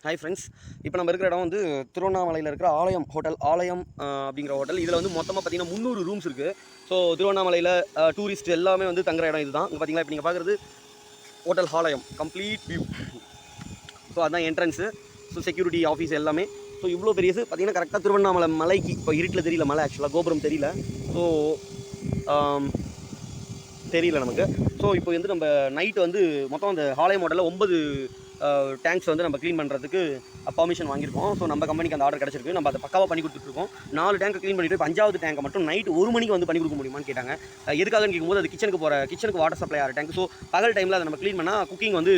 Hi friends. இப்போ நம்ம இருக்கிற இடம் வந்து திருவண்ணாமலையில் இருக்கிற ஆலயம் ஹோட்டல். ஆலயம் அப்படிங்கிற ஹோட்டல். இதில் வந்து மொத்தமாக பார்த்தீங்கன்னா 300 ரூம்ஸ் இருக்குது. ஸோ திருவண்ணாமலையில் டூரிஸ்ட் எல்லாமே வந்து தங்குற இடம் இதுதான். இங்கே பார்த்தீங்களா, இப்போ நீங்கள் பார்க்குறது ஹோட்டல் ஆலயம் கம்ப்ளீட் வியூ. ஸோ அதுதான் என்ட்ரன்ஸு. ஸோ செக்யூரிட்டி ஆஃபீஸ் எல்லாமே. ஸோ இவ்வளோ பெரியது பார்த்தீங்கன்னா கரெக்டாக திருவண்ணாமலை மலைக்கு இப்போ இருட்டில் தெரியல, மலை ஆக்சுவலாக கோபுரம் தெரியல. ஸோ தெரியல நமக்கு. ஸோ இப்போ வந்து நம்ம நைட்டு வந்து மொத்தம் அந்த ஆலயம் ஹோட்டலில் 9 டேங்க்ஸ் வந்து நம்ம க்ளீன் பண்ணுறதுக்கு பர்மிஷன் வாங்கியிருக்கோம். ஸோ நம்ம கம்பெனிக்கு அந்த ஆர்டர் கிடச்சிருக்கு. நம்ம அதை பக்காவாக பண்ணி கொடுத்துட்ருக்கோம். 4 டேங்க் க்ளீன் பண்ணிவிட்டு இப்போ 5வது டேங்கை மட்டும் நைட்டு 1 மணிக்கு வந்து பண்ணி கொடுக்க முடியுமான்னு கேட்டாங்க. எதுக்காகன்னு கேட்கும்போது அது கிச்சனுக்கு வாட்டர் சப்ளை ஆகிற டேங்க். ஸோ பகல் டைமில் அதை நம்ம க்ளீன் பண்ணால் குக்கிங் வந்து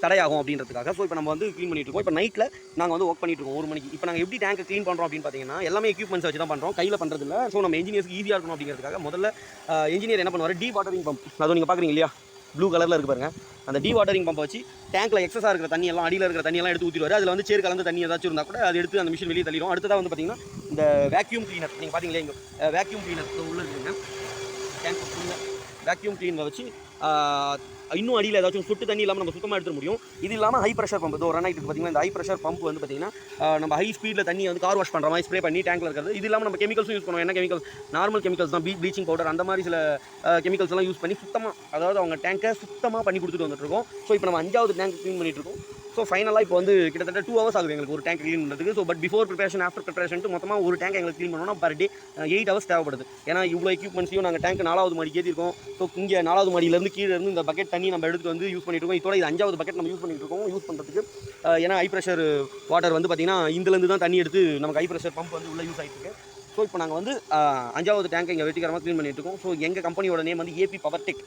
தடையாகும் அப்படின்றதுக்காக. ஸோ இப்போ நம்ம வந்து க்ளீன் பண்ணிட்டு இருக்கோம். இப்போ நைட்டில் நாங்கள் வந்து ஒர்க் பண்ணிட்டு இருக்கோம் 1 மணிக்கு. இப்போ நாங்கள் எப்படி டேங்க் க்ளீன் பண்ணுறோம் அப்படின்னு பார்த்தீங்கன்னா, எல்லாமே எக்யூப்மெண்ட்ஸ் வச்சு தான் பண்ணுறோம், கையில் பண்ணுறதில்ல. ஸோ நம்ம இன்ஜினியர்ஸ்க்கு ஈஸியாக இருக்கணும் அப்படிங்கிறதுக்காக முதல்ல இன்ஜினியர் என்ன பண்ணுவார், வாட்டரிங் பம்ப், அதுவும் நீங்கள் பார்க்குறீங்க இல்லையா, ப்ளூ கலரில் இருக்குது பாருங்கள். அந்த வாட்டரிங் பம்பை வச்சு டேங்க்கில் எக்ஸஸாக இருக்கிற தண்ணி எல்லாம், அடியில் இருக்கிற தண்ணியெல்லாம் எடுத்து ஊற்றிடுவார். அதில் வந்து சேர் கலந்து தண்ணி ஏதாச்சும் இருந்தால் கூட அது எடுத்து அந்த மிஷின் வெளியே தள்ளிடும். அடுத்ததாக வந்து பார்த்தீங்கன்னா இந்த வேக்யூம் கிளீனர், நீங்கள் பார்த்தீங்களா இங்கே வேக்யூம் கிளீனர் உள்ளே இருக்குங்க. டேங்க் ஃபுல்லாக வேக்யூம் கிளீனரை வச்சு இன்னும் அடியில் ஏதாச்சும் சொட்டு தண்ணி இல்லாமல் நம்ம சுத்தமாக எடுத்துட முடியும். இது இல்லாமல் ஹை ப்ரெஷர் பம்ப், இது ஒரு ரன் ஆகிட்டு பார்த்தீங்கன்னா, இந்த ஹை ப்ரெஷர் பம்ப் வந்து பார்த்தீங்கன்னா நம்ம ஹை ஸ்பீடில் தண்ணி வந்து கார் வாஷ் பண்ணுற மாதிரி ஸ்ப்ரே பண்ணி டேங்க்கில் இருக்கிறது. இது இல்லாமல் நம்ம கெமிக்கல்ஸும் யூஸ் பண்ணுவோம். என்ன கெமிக்கல்ஸ்? நார்மல் கெமிக்கல்ஸ் தான், ப்ளீச்சிங் பவுடர் அந்த மாதிரி சில கெமிக்கல்ஸ் எல்லாம் யூஸ் பண்ணி சுத்தமாக, அதாவது அவங்க டேங்கை சுத்தமாக பண்ணி கொடுத்துட்டு வந்துட்டுருக்கோம். ஸோ இப்போ நம்ம 5வது டேங்க் க்ளீன் பண்ணிட்டுருக்கோம். ஸோ ஃபைனலாக இப்போ வந்து கிட்டத்தட்ட 2 hours ஆகுது எங்களுக்கு ஒரு டேங்க் க்ளீன் பண்ணுறதுக்கு. So but before preparation, after preparation மொத்தமாக ஒரு டேங்க் எங்களுக்கு க்ளீன் பண்ணோம்னா பர் டே 8 hours தேவைப்படுது. ஏன்னா இவ்வளோ எக்யூப்மெண்ட்ஸையும் நாங்கள் டேங்க் 4வது மாடிக்கு ஏற்றிருக்கோம். ஸோ இங்கே 4வது மாடியிலேருந்து கீழே இருந்து இந்த பக்கெட் தண்ணி நம்ம எடுத்து வந்து யூஸ் பண்ணிட்டு இருக்கோம். இதோட இது 5வது பக்கெட் நம்ம யூஸ் பண்ணிட்டு இருக்கோம். யூஸ் பண்ணுறதுக்கு ஏன்னா ஹை ப்ரெஷர் வாட்டர் வந்து பார்த்தீங்கன்னா இதுலேருந்து தான் தண்ணி எடுத்து நமக்கு ஹை ப்ரெஷர் பம்ப் வந்து உள்ளே யூஸ் ஆகிட்டு இருக்கு. ஸோ இப்போ நாங்கள் வந்து 5வது டேங்க் இங்கே வெற்றிகரமாக க்ளீன் பண்ணிட்டு இருக்கோம். ஸோ எங்கள் கம்பெனியோட நேம் வந்து ஏபி பவர் டெக்.